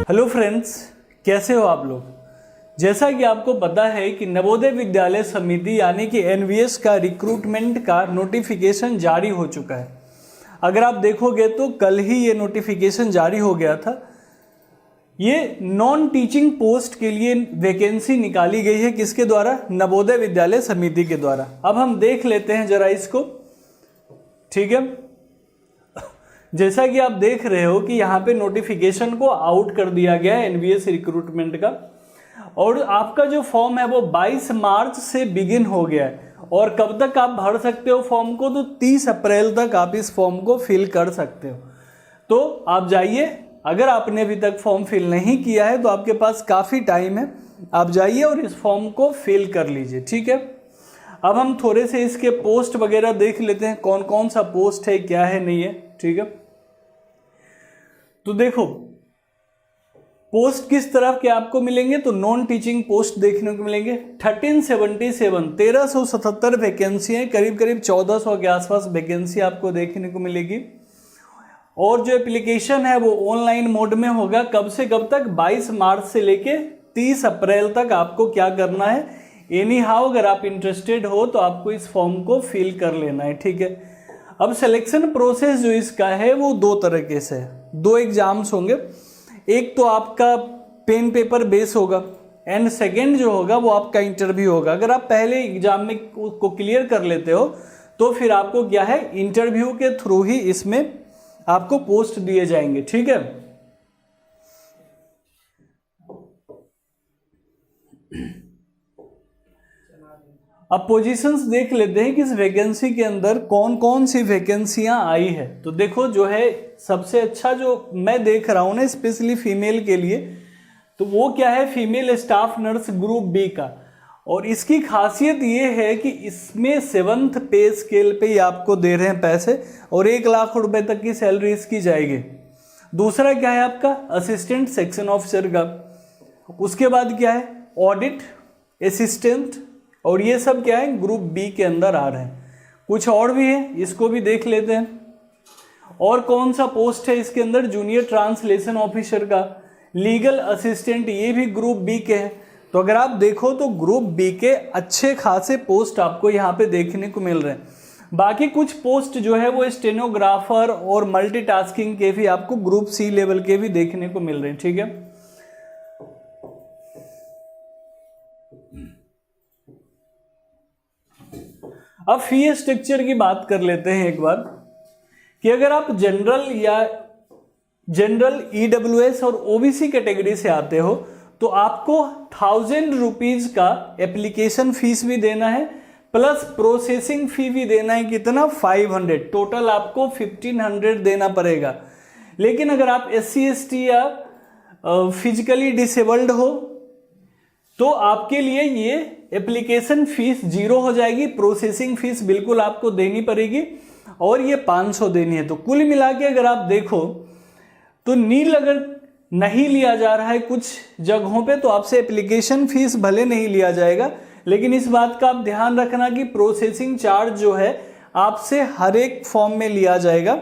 Hello friends, कैसे हो आप लोग। जैसा कि आपको पता है कि नवोदय विद्यालय समिति यानी कि एनवीएस का रिक्रूटमेंट का नोटिफिकेशन जारी हो चुका है। अगर आप देखोगे तो कल ही ये नोटिफिकेशन जारी हो गया था। ये नॉन टीचिंग पोस्ट के लिए वैकेंसी निकाली गई है, किसके द्वारा? नवोदय विद्यालय समिति के द्वारा। अब हम देख लेते हैं जरा इसको, ठीक है। जैसा कि आप देख रहे हो कि यहाँ पे नोटिफिकेशन को आउट कर दिया गया है एनवीएस रिक्रूटमेंट का, और आपका जो फॉर्म है वो 22 मार्च से बिगिन हो गया है। और कब तक आप भर सकते हो फॉर्म को? तो 30 अप्रैल तक आप इस फॉर्म को फिल कर सकते हो। तो आप जाइए, अगर आपने अभी तक फॉर्म फिल नहीं किया है तो आपके पास काफ़ी टाइम है, आप जाइए और इस फॉर्म को फिल कर लीजिए, ठीक है। अब हम थोड़े से इसके पोस्ट वगैरह देख लेते हैं, कौन कौन सा पोस्ट है, क्या है, नहीं है, ठीक है। तो देखो पोस्ट किस तरह के आपको मिलेंगे, तो नॉन टीचिंग पोस्ट देखने को मिलेंगे 1377 वैकेंसी है, करीब करीब 1400 के आसपास वैकेंसी आपको देखने को मिलेगी। और जो एप्लीकेशन है वो ऑनलाइन मोड में होगा। कब से कब तक? 22 मार्च से लेके 30 अप्रैल तक आपको क्या करना है, एनी हाउ अगर आप इंटरेस्टेड हो तो आपको इस फॉर्म को फिल कर लेना है, ठीक है। अब सिलेक्शन प्रोसेस जो इसका है वो दो तरीके से है, दो एग्जाम्स होंगे। एक तो आपका पेन पेपर बेस होगा एंड सेकेंड जो होगा वो आपका इंटरव्यू होगा। अगर आप पहले एग्जाम में को क्लियर कर लेते हो तो फिर आपको क्या है, इंटरव्यू के थ्रू ही इसमें आपको पोस्ट दिए जाएंगे, ठीक है। अब पोजीशंस देख लेते हैं कि इस वैकेंसी के अंदर कौन कौन सी वैकेंसियां आई है। तो देखो जो है सबसे अच्छा जो मैं देख रहा हूं ना स्पेशली फीमेल के लिए, तो वो क्या है, female staff nurse group B का। और इसकी खासियत ये है कि इसमें 7th पे स्केल पे ही आपको दे रहे हैं पैसे और 1 लाख रुपए तक की सैलरी इसकी जाएगी। दूसरा क्या है आपका, असिस्टेंट सेक्शन ऑफिसर का। उसके बाद क्या है, ऑडिट असिस्टेंट, और ये सब क्या है, ग्रुप बी के अंदर आ रहे हैं। कुछ और भी है, इसको भी देख लेते हैं। और कौन सा पोस्ट है इसके अंदर, जूनियर ट्रांसलेशन ऑफिसर का, लीगल असिस्टेंट, ये भी ग्रुप बी के हैं। तो अगर आप देखो तो ग्रुप बी के अच्छे खासे पोस्ट आपको यहाँ पे देखने को मिल रहे हैं। बाकी कुछ पोस्ट जो है वो स्टेनोग्राफर और मल्टीटास्किंग के भी आपको ग्रुप सी लेवल के भी देखने को मिल रहे हैं, ठीक है। अब फी स्ट्रक्चर की बात कर लेते हैं एक बार, कि अगर आप जनरल ईडब्ल्यूएस और ओबीसी कैटेगरी से आते हो तो आपको 1000 रुपीज का एप्लीकेशन फीस भी देना है, प्लस प्रोसेसिंग फी भी देना है। कितना? 500। टोटल आपको 1500 देना पड़ेगा। लेकिन अगर आप SC ST या फिजिकली डिसेबल्ड हो तो आपके लिए ये एप्लीकेशन फीस 0 हो जाएगी, प्रोसेसिंग फीस बिल्कुल आपको देनी पड़ेगी और ये 500 देनी है। तो कुल मिला के अगर आप देखो तो नील अगर नहीं लिया जा रहा है कुछ जगहों पे तो आपसे एप्लीकेशन फीस भले नहीं लिया जाएगा, लेकिन इस बात का आप ध्यान रखना कि प्रोसेसिंग चार्ज जो है आपसे हर एक फॉर्म में लिया जाएगा,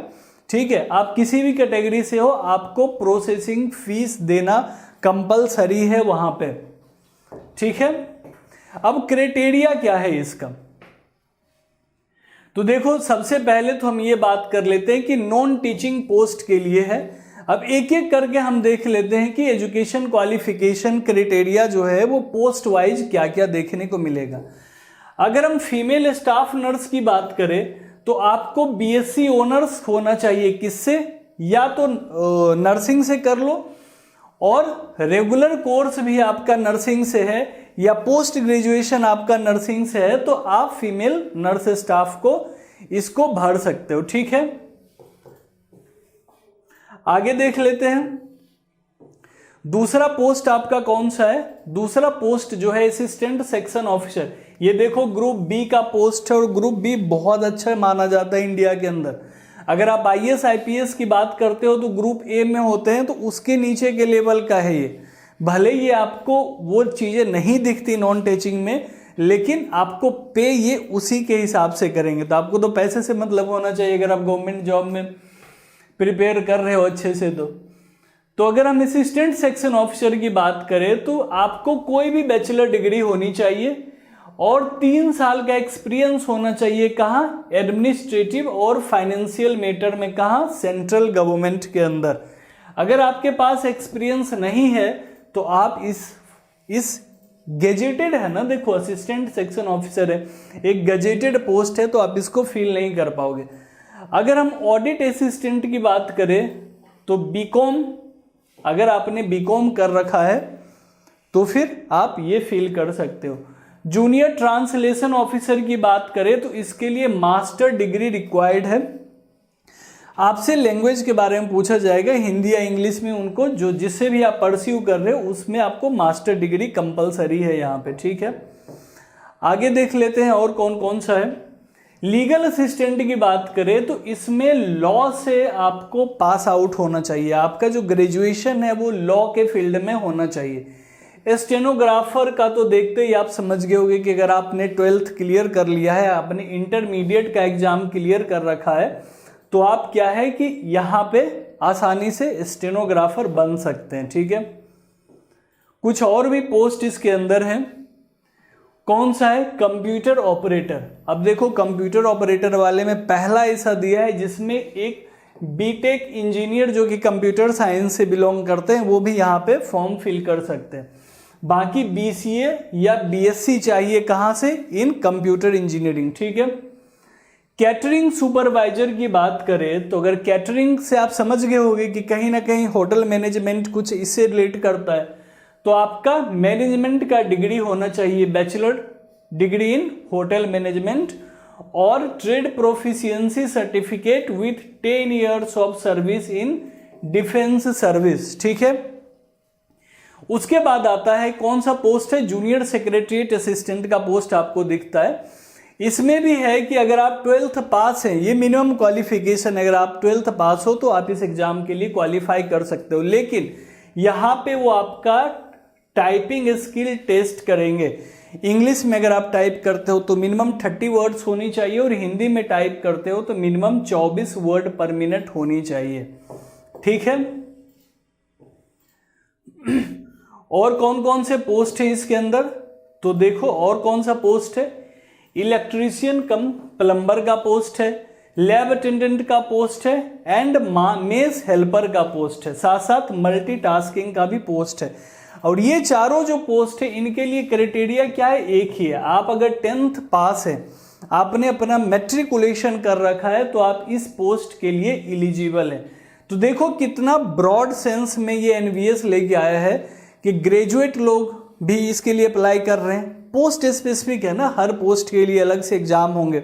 ठीक है। आप किसी भी कैटेगरी से हो आपको प्रोसेसिंग फीस देना कंपलसरी है वहां पे, ठीक है। अब क्राइटेरिया क्या है इसका, तो देखो सबसे पहले तो हम ये बात कर लेते हैं कि नॉन टीचिंग पोस्ट के लिए है। अब एक एक करके हम देख लेते हैं कि एजुकेशन क्वालिफिकेशन क्राइटेरिया जो है वो पोस्ट वाइज क्या क्या देखने को मिलेगा। अगर हम फीमेल स्टाफ नर्स की बात करें तो आपको BSc ऑनर्स होना चाहिए, किससे? या तो नर्सिंग से कर लो, और रेगुलर कोर्स भी आपका नर्सिंग से है, या पोस्ट ग्रेजुएशन आपका नर्सिंग से है, तो आप फीमेल नर्स स्टाफ को इसको भर सकते हो, ठीक है। आगे देख लेते हैं दूसरा पोस्ट आपका कौन सा है। दूसरा पोस्ट जो है असिस्टेंट सेक्शन ऑफिसर। ये देखो ग्रुप बी का पोस्ट है और ग्रुप बी बहुत अच्छा माना जाता है इंडिया के अंदर। अगर आप IAS IPS की बात करते हो तो ग्रुप ए में होते हैं, तो उसके नीचे के लेवल का है ये। भले ये आपको वो चीजें नहीं दिखती नॉन टीचिंग में, लेकिन आपको पे ये उसी के हिसाब से करेंगे। तो आपको तो पैसे से मतलब होना चाहिए अगर आप गवर्नमेंट जॉब में प्रिपेयर कर रहे हो अच्छे से। तो अगर हम असिस्टेंट सेक्शन ऑफिसर की बात करें तो आपको कोई भी बैचलर डिग्री होनी चाहिए और 3 साल का एक्सपीरियंस होना चाहिए। कहाँ? एडमिनिस्ट्रेटिव और फाइनेंशियल मैटर में। कहाँ? सेंट्रल गवर्नमेंट के अंदर। अगर आपके पास एक्सपीरियंस नहीं है तो आप इस गेजेटेड है ना, देखो असिस्टेंट सेक्शन ऑफिसर है, एक गेजेटेड पोस्ट है, तो आप इसको फिल नहीं कर पाओगे। अगर हम ऑडिट असिस्टेंट की बात करें तो बीकॉम, अगर आपने बीकॉम कर रखा है तो फिर आप ये फिल कर सकते हो। जूनियर ट्रांसलेशन ऑफिसर की बात करें तो इसके लिए मास्टर डिग्री रिक्वायर्ड है। आपसे लैंग्वेज के बारे में पूछा जाएगा, हिंदी या इंग्लिश में उनको जो जिससे भी आप परस्यू कर रहे हो उसमें आपको मास्टर डिग्री कंपलसरी है यहाँ पे, ठीक है। आगे देख लेते हैं और कौन कौन सा है। लीगल असिस्टेंट की बात करें तो इसमें लॉ से आपको पास आउट होना चाहिए, आपका जो ग्रेजुएशन है वो लॉ के फील्ड में होना चाहिए। स्टेनोग्राफर का तो देखते ही आप समझ गए होंगे कि अगर आपने 12th क्लियर कर लिया है, आपने इंटरमीडिएट का एग्जाम क्लियर कर रखा है, तो आप क्या है कि यहाँ पे आसानी से स्टेनोग्राफर बन सकते हैं, ठीक है। कुछ और भी पोस्ट इसके अंदर हैं। कौन सा है? Computer operator. अब देखो कंप्यूटर ऑपरेटर वाले में पहला ऐसा दिया है जिसमें एक बीटेक इंजीनियर जो कि कंप्यूटर साइंस से बिलोंग करते हैं वो भी यहाँ पे फॉर्म फिल कर सकते हैं। बाकी बीसीए या बीएससी चाहिए, कहाँ से? इन कंप्यूटर इंजीनियरिंग, ठीक है। कैटरिंग सुपरवाइजर की बात करें तो अगर कैटरिंग से आप समझ गए होंगे कि कहीं ना कहीं होटल मैनेजमेंट कुछ इससे रिलेट करता है, तो आपका मैनेजमेंट का डिग्री होना चाहिए, bachelor degree in hotel management और trade proficiency certificate with 10 years of service in defence service, ठीक है। उसके बाद आता है कौन सा पोस्ट है? जूनियर सेक्रेटरीट असिस्टेंट का पोस्ट आपको दिखता है। इसमें भी है कि अगर आप 12th पास हैं, ये मिनिमम क्वालिफिकेशन, अगर आप 12th पास हो तो आप इस एग्जाम के लिए क्वालिफाई कर सकते हो, लेकिन यहाँ पे वो आपका टाइपिंग स्किल टेस्ट करेंगे। इंग्लिश में अगर आप टाइप करते हो तो मिनिमम 30 वर्ड्स होनी चाहिए और हिंदी में टाइप करते हो तो मिनिमम 24 वर्ड पर मिनट होनी चाहिए, ठीक है। और कौन कौन से पोस्ट है इसके अंदर? तो देखो और कौन सा पोस्ट है? इलेक्ट्रीशियन कम प्लम्बर का पोस्ट है, लैब अटेंडेंट का पोस्ट है एंड मेस हेल्पर का पोस्ट है, साथ साथ मल्टीटास्किंग का भी पोस्ट है। और ये चारों जो पोस्ट है इनके लिए क्राइटेरिया क्या है? एक ही है। आप अगर 10th पास है, आपने अपना मैट्रिकुलेशन कर रखा है तो आप इस पोस्ट के लिए एलिजिबल है। तो देखो कितना ब्रॉड सेंस में ये एनवीएस लेके आया है कि ग्रेजुएट लोग भी इसके लिए अप्लाई कर रहे हैं। पोस्ट स्पेसिफिक है ना, हर पोस्ट के लिए अलग से एग्जाम होंगे,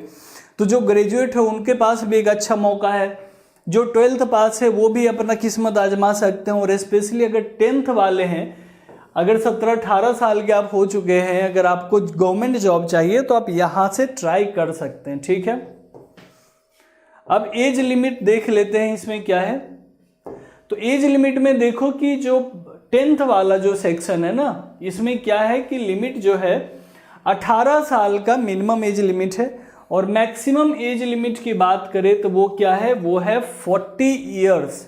तो जो ग्रेजुएट है उनके पास भी एक अच्छा मौका है। जो 12th पास है वो भी अपना किस्मत आजमा सकते हैं, और स्पेशली अगर 10th वाले हैं, अगर 17-18 साल के आप हो चुके हैं, अगर आपको गवर्नमेंट जॉब चाहिए तो आप यहाँ से ट्राई कर सकते हैं, ठीक है। अब एज लिमिट देख लेते हैं इसमें क्या है। तो एज लिमिट में देखो कि जो 10th वाला जो सेक्शन है ना, इसमें क्या है कि लिमिट जो है 18 साल का मिनिमम एज लिमिट है, और मैक्सिमम एज लिमिट की बात करें तो वो क्या है? वो है 40 इयर्स।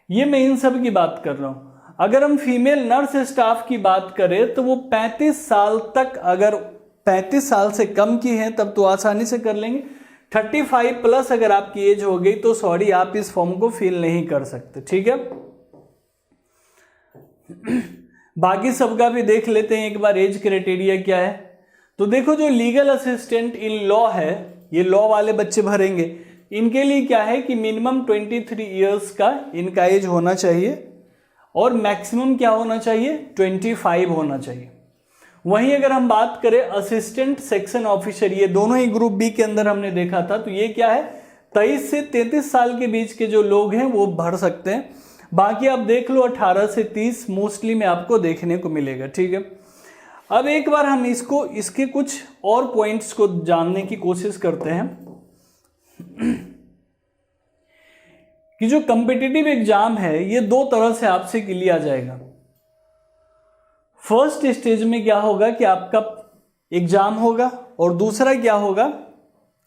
ये मैं इन सब की बात कर रहा हूं। अगर हम फीमेल नर्स स्टाफ की बात करें तो वो 35 साल तक, अगर 35 साल से कम की हैं तब तो आसानी से कर लेंगे। 35 प्लस अगर आपकी एज हो गई तो सॉरी, आप इस फॉर्म को फिल नहीं कर सकते, ठीक है। बाकी सबका भी देख लेते हैं एक बार एज क्राइटेरिया क्या है। तो देखो जो लीगल असिस्टेंट इन लॉ है, ये लॉ वाले बच्चे भरेंगे, इनके लिए क्या है कि मिनिमम 23 इयर्स का इनका एज होना चाहिए और मैक्सिमम क्या होना चाहिए? 25 होना चाहिए। वहीं अगर हम बात करें असिस्टेंट सेक्शन ऑफिसर, ये दोनों ही ग्रुप बी के अंदर हमने देखा था, तो ये क्या है? 23 से 33 साल के बीच के जो लोग हैं वो भर सकते हैं। बाकी आप देख लो 18 से 30 मोस्टली में आपको देखने को मिलेगा, ठीक है। अब एक बार हम इसके कुछ और पॉइंट्स को जानने की कोशिश करते हैं कि जो कॉम्पिटिटिव एग्जाम है ये दो तरह से आपसे लिया जाएगा। फर्स्ट स्टेज में क्या होगा कि आपका एग्जाम होगा, और दूसरा क्या होगा,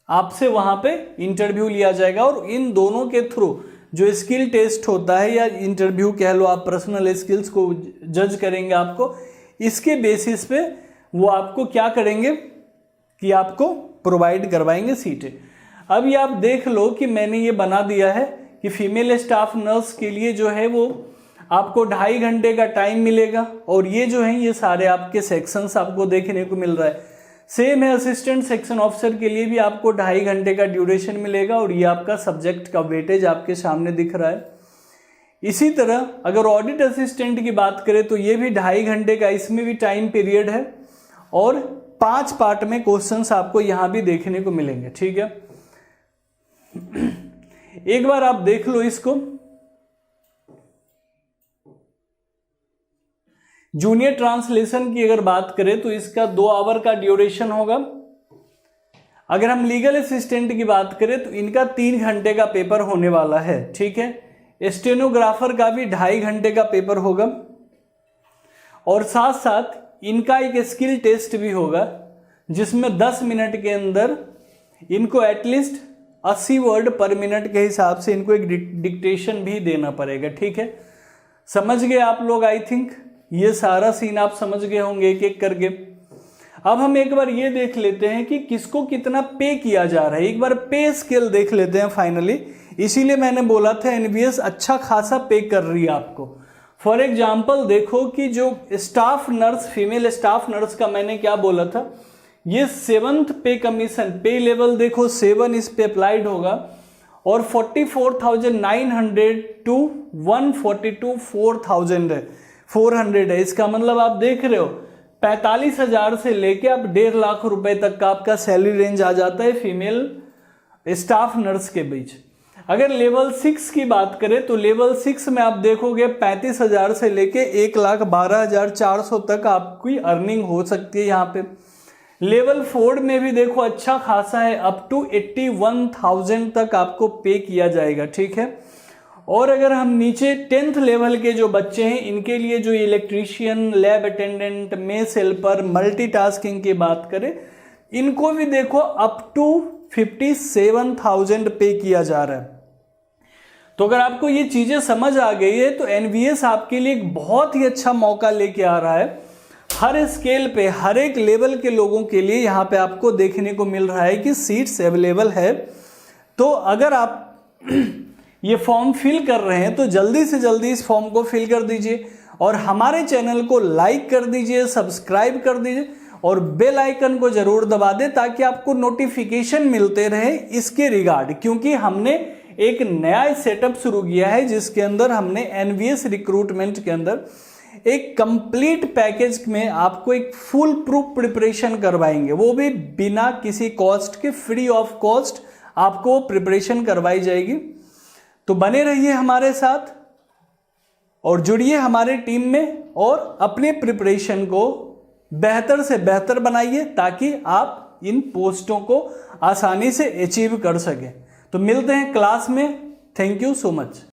आपसे वहां पे इंटरव्यू लिया जाएगा, और इन दोनों के थ्रू जो स्किल टेस्ट होता है या इंटरव्यू कह लो आप, पर्सनल स्किल्स को जज करेंगे आपको, इसके बेसिस पे वो आपको क्या करेंगे कि आपको प्रोवाइड करवाएंगे सीटें। अब ये आप देख लो कि मैंने ये बना दिया है कि फीमेल स्टाफ नर्स के लिए जो है वो आपको 2.5 घंटे का टाइम मिलेगा, और ये जो है ये सारे आपके सेक्शंस आपको देखने को मिल रहा है। सेम है असिस्टेंट सेक्शन ऑफिसर के लिए भी आपको 2.5 घंटे का ड्यूरेशन मिलेगा, और ये आपका सब्जेक्ट का वेटेज आपके सामने दिख रहा है। इसी तरह अगर ऑडिट असिस्टेंट की बात करें तो ये भी 2.5 घंटे का, इसमें भी टाइम पीरियड है, और 5 पार्ट में क्वेश्चंस आपको यहां भी देखने को मिलेंगे। ठीक है, एक बार आप देख लो इसको। जूनियर ट्रांसलेशन की अगर बात करें तो इसका 2 आवर का ड्यूरेशन होगा। अगर हम लीगल असिस्टेंट की बात करें तो इनका 3 घंटे का पेपर होने वाला है। ठीक है, स्टेनोग्राफर का भी 2.5 घंटे का पेपर होगा, और साथ साथ इनका एक स्किल टेस्ट भी होगा जिसमें 10 मिनट के अंदर इनको एटलीस्ट 80 वर्ड पर मिनट के हिसाब से इनको एक डिक्टेशन भी देना पड़ेगा। ठीक है, समझ गए आप लोग? आई थिंक ये सारा सीन आप समझ गए होंगे एक एक करके। अब हम एक बार ये देख लेते हैं कि किसको कितना पे किया जा रहा है। एक बार पे स्केल देख लेते हैं फाइनली। इसीलिए मैंने बोला था एनवीएस अच्छा खासा पे कर रही है आपको। फॉर एग्जाम्पल देखो कि जो staff nurse, female staff nurse का मैंने क्या बोला था, ये 7th पे कमीशन पे लेवल देखो 7 इस पे अप्लाइड होगा, और 44,900 टू 142,400 है। इसका मतलब आप देख रहे हो 45,000 से लेके आप 1.5 लाख रुपए तक का आपका सैलरी रेंज आ जाता है फीमेल स्टाफ नर्स के बीच। अगर लेवल 6 की बात करें तो लेवल 6 में आप देखोगे 35,000 से लेके 1,12,400 तक आपकी अर्निंग हो सकती है यहाँ पे। लेवल 4 में भी देखो अच्छा खासा है, अप टू 81,000 तक आपको पे किया जाएगा। ठीक है, और अगर हम नीचे 10th लेवल के जो बच्चे हैं इनके लिए जो electrician, lab attendant, mess helper, multitasking की बात करें, इनको भी देखो अप टू 57,000 पे किया जा रहा है। तो अगर आपको ये चीजें समझ आ गई है तो एनवीएस आपके लिए एक बहुत ही अच्छा मौका लेके आ रहा है। हर स्केल पे, हर एक लेवल के लोगों के लिए यहाँ पे आपको देखने को मिल रहा है कि सीट्स अवेलेबल है। तो अगर आप ये फॉर्म फिल कर रहे हैं तो जल्दी से जल्दी इस फॉर्म को फिल कर दीजिए, और हमारे चैनल को लाइक कर दीजिए, सब्सक्राइब कर दीजिए, और बेल आइकन को जरूर दबा दें ताकि आपको नोटिफिकेशन मिलते रहे इसके रिगार्ड। क्योंकि हमने एक नया सेटअप शुरू किया है जिसके अंदर हमने एनवीएस रिक्रूटमेंट के अंदर एक कंप्लीट पैकेज में आपको एक फुल प्रूफ प्रिपरेशन करवाएंगे, वो भी बिना किसी कॉस्ट के, फ्री ऑफ कॉस्ट आपको प्रिपरेशन करवाई जाएगी। तो बने रहिए हमारे साथ और जुड़िए हमारे टीम में, और अपने प्रिपरेशन को बेहतर से बेहतर बनाइए ताकि आप इन पोस्टों को आसानी से अचीव कर सकें। तो मिलते हैं क्लास में। Thank you so much.